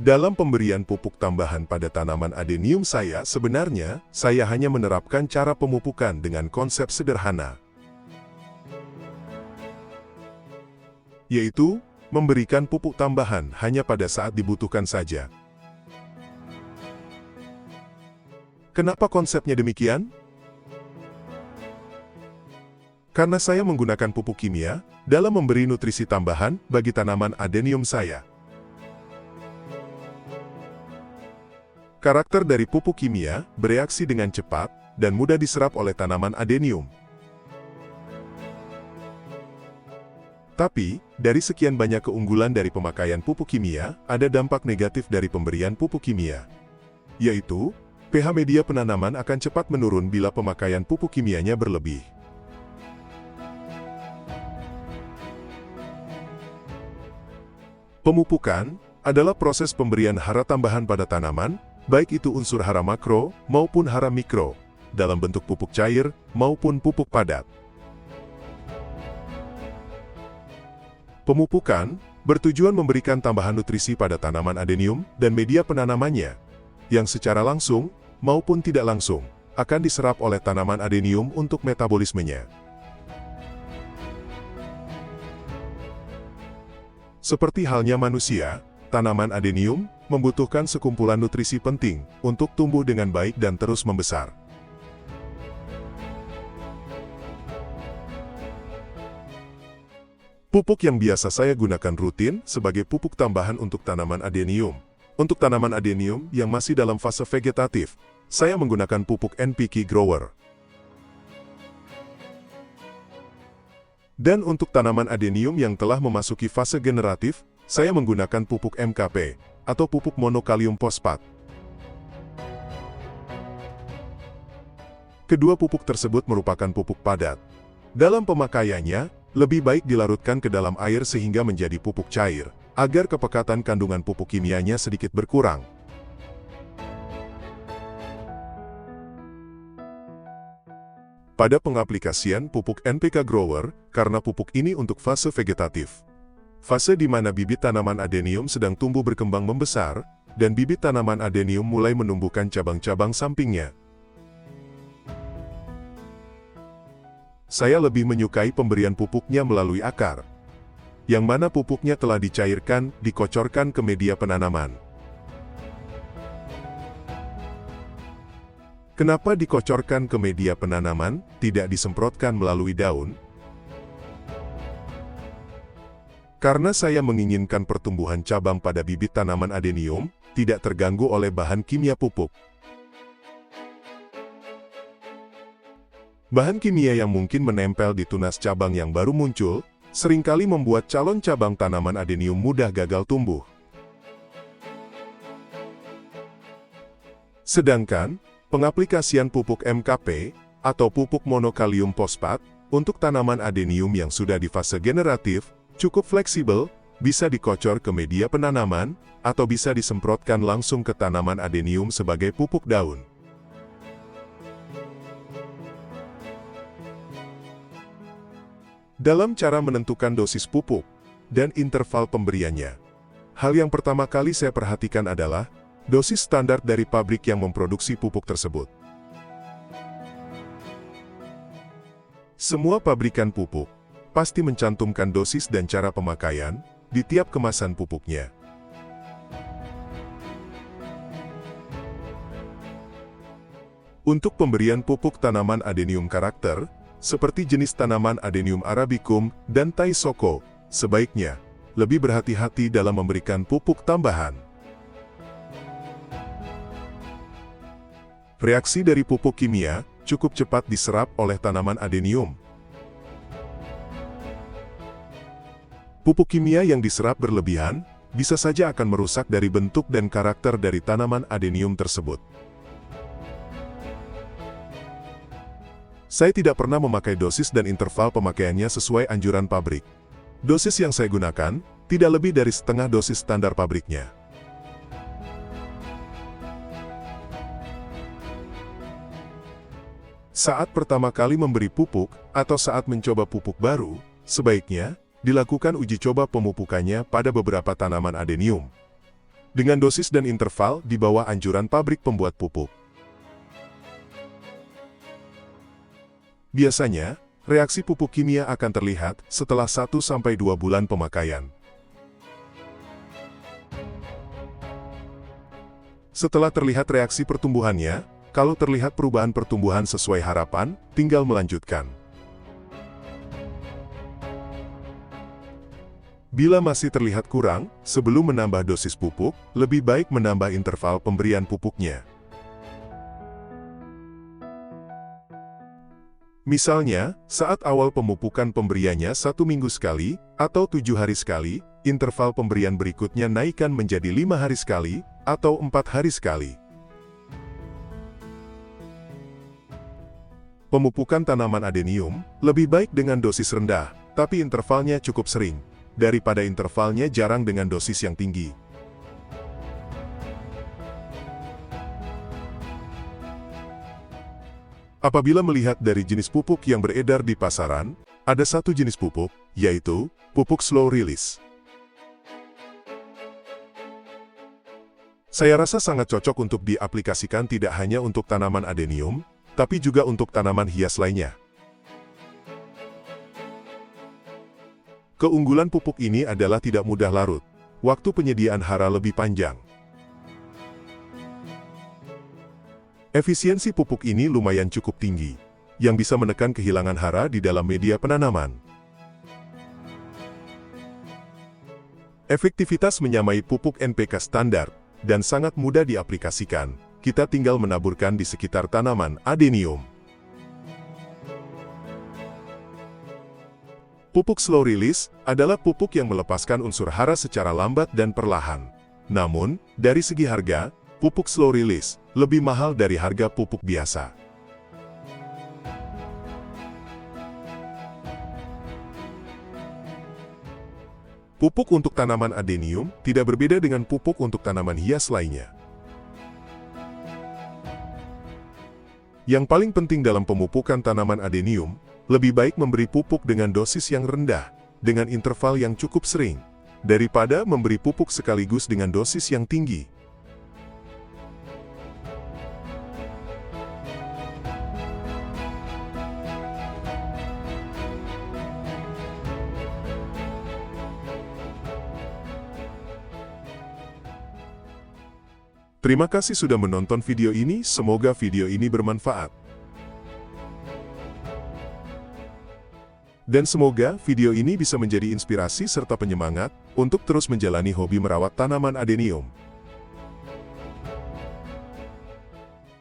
Dalam pemberian pupuk tambahan pada tanaman adenium sebenarnya saya hanya menerapkan cara pemupukan dengan konsep sederhana, yaitu memberikan pupuk tambahan hanya pada saat dibutuhkan saja. Kenapa konsepnya demikian? Karena saya menggunakan pupuk kimia dalam memberi nutrisi tambahan bagi tanaman adenium saya. Karakter dari pupuk kimia bereaksi dengan cepat dan mudah diserap oleh tanaman adenium. Tapi, dari sekian banyak keunggulan dari pemakaian pupuk kimia, ada dampak negatif dari pemberian pupuk kimia, yaitu pH media penanaman akan cepat menurun bila pemakaian pupuk kimianya berlebih. Pemupukan adalah proses pemberian hara tambahan pada tanaman, baik itu unsur hara makro maupun hara mikro, dalam bentuk pupuk cair maupun pupuk padat. Pemupukan bertujuan memberikan tambahan nutrisi pada tanaman adenium dan media penanamannya, yang secara langsung maupun tidak langsung akan diserap oleh tanaman adenium untuk metabolismenya. Seperti halnya manusia, tanaman adenium membutuhkan sekumpulan nutrisi penting untuk tumbuh dengan baik dan terus membesar. Pupuk yang biasa saya gunakan rutin sebagai pupuk tambahan untuk tanaman adenium. Untuk tanaman adenium yang masih dalam fase vegetatif, saya menggunakan pupuk NPK Grower. Dan untuk tanaman adenium yang telah memasuki fase generatif, saya menggunakan pupuk MKP, atau pupuk monokalium fosfat. Kedua pupuk tersebut merupakan pupuk padat. Dalam pemakaiannya, lebih baik dilarutkan ke dalam air sehingga menjadi pupuk cair, agar kepekatan kandungan pupuk kimianya sedikit berkurang. Pada pengaplikasian pupuk NPK Grower, karena pupuk ini untuk fase vegetatif, fase di mana bibit tanaman adenium sedang tumbuh berkembang membesar, dan bibit tanaman adenium mulai menumbuhkan cabang-cabang sampingnya. Saya lebih menyukai pemberian pupuknya melalui akar, yang mana pupuknya telah dicairkan, dikocorkan ke media penanaman. Kenapa dikocorkan ke media penanaman, tidak disemprotkan melalui daun? Karena saya menginginkan pertumbuhan cabang pada bibit tanaman adenium tidak terganggu oleh bahan kimia pupuk. Bahan kimia yang mungkin menempel di tunas cabang yang baru muncul, seringkali membuat calon cabang tanaman adenium mudah gagal tumbuh. Sedangkan, pengaplikasian pupuk MKP, atau pupuk monokalium fosfat, untuk tanaman adenium yang sudah di fase generatif, cukup fleksibel, bisa dikocor ke media penanaman, atau bisa disemprotkan langsung ke tanaman adenium sebagai pupuk daun. Dalam cara menentukan dosis pupuk dan interval pemberiannya, hal yang pertama kali saya perhatikan adalah dosis standar dari pabrik yang memproduksi pupuk tersebut. Semua pabrikan pupuk pasti mencantumkan dosis dan cara pemakaian di tiap kemasan pupuknya. Untuk pemberian pupuk tanaman adenium karakter, seperti jenis tanaman adenium arabicum dan tai soko, sebaiknya lebih berhati-hati dalam memberikan pupuk tambahan. Reaksi dari pupuk kimia cukup cepat diserap oleh tanaman adenium. Pupuk kimia yang diserap berlebihan bisa saja akan merusak dari bentuk dan karakter dari tanaman adenium tersebut. Saya tidak pernah memakai dosis dan interval pemakaiannya sesuai anjuran pabrik. Dosis yang saya gunakan tidak lebih dari setengah dosis standar pabriknya. Saat pertama kali memberi pupuk, atau saat mencoba pupuk baru, sebaiknya dilakukan uji coba pemupukannya pada beberapa tanaman adenium. dengan dosis dan interval di bawah anjuran pabrik pembuat pupuk. Biasanya, reaksi pupuk kimia akan terlihat setelah 1-2 bulan pemakaian. Setelah terlihat reaksi pertumbuhannya, kalau terlihat perubahan pertumbuhan sesuai harapan, tinggal melanjutkan. Bila masih terlihat kurang, sebelum menambah dosis pupuk, lebih baik menambah interval pemberian pupuknya. Misalnya, saat awal pemupukan pemberiannya 1 minggu sekali, atau 7 hari sekali, interval pemberian berikutnya naikkan menjadi 5 hari sekali, atau 4 hari sekali. Pemupukan tanaman adenium, lebih baik dengan dosis rendah, tapi intervalnya cukup sering, daripada intervalnya jarang dengan dosis yang tinggi. Apabila melihat dari jenis pupuk yang beredar di pasaran, ada satu jenis pupuk, yaitu pupuk slow release. Saya rasa sangat cocok untuk diaplikasikan tidak hanya untuk tanaman adenium, tapi juga untuk tanaman hias lainnya. Keunggulan pupuk ini adalah tidak mudah larut, waktu penyediaan hara lebih panjang. Efisiensi pupuk ini lumayan cukup tinggi, yang bisa menekan kehilangan hara di dalam media penanaman. Efektivitas menyamai pupuk NPK standar, dan sangat mudah diaplikasikan. Kita tinggal menaburkan di sekitar tanaman adenium. Pupuk slow release adalah pupuk yang melepaskan unsur hara secara lambat dan perlahan. Namun, dari segi harga, pupuk slow release lebih mahal dari harga pupuk biasa. Pupuk untuk tanaman adenium tidak berbeda dengan pupuk untuk tanaman hias lainnya. Yang paling penting dalam pemupukan tanaman adenium, lebih baik memberi pupuk dengan dosis yang rendah, dengan interval yang cukup sering, daripada memberi pupuk sekaligus dengan dosis yang tinggi. Terima kasih sudah menonton video ini, semoga video ini bermanfaat. Dan semoga video ini bisa menjadi inspirasi serta penyemangat untuk terus menjalani hobi merawat tanaman adenium.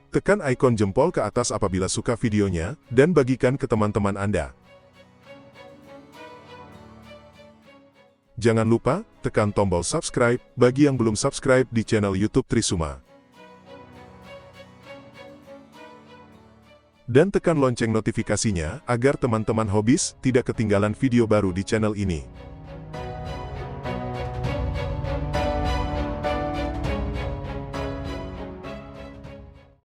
Tekan ikon jempol ke atas apabila suka videonya, dan bagikan ke teman-teman Anda. Jangan lupa, tekan tombol subscribe bagi yang belum subscribe di channel YouTube Trisuma. Dan tekan lonceng notifikasinya agar teman-teman hobis tidak ketinggalan video baru di channel ini.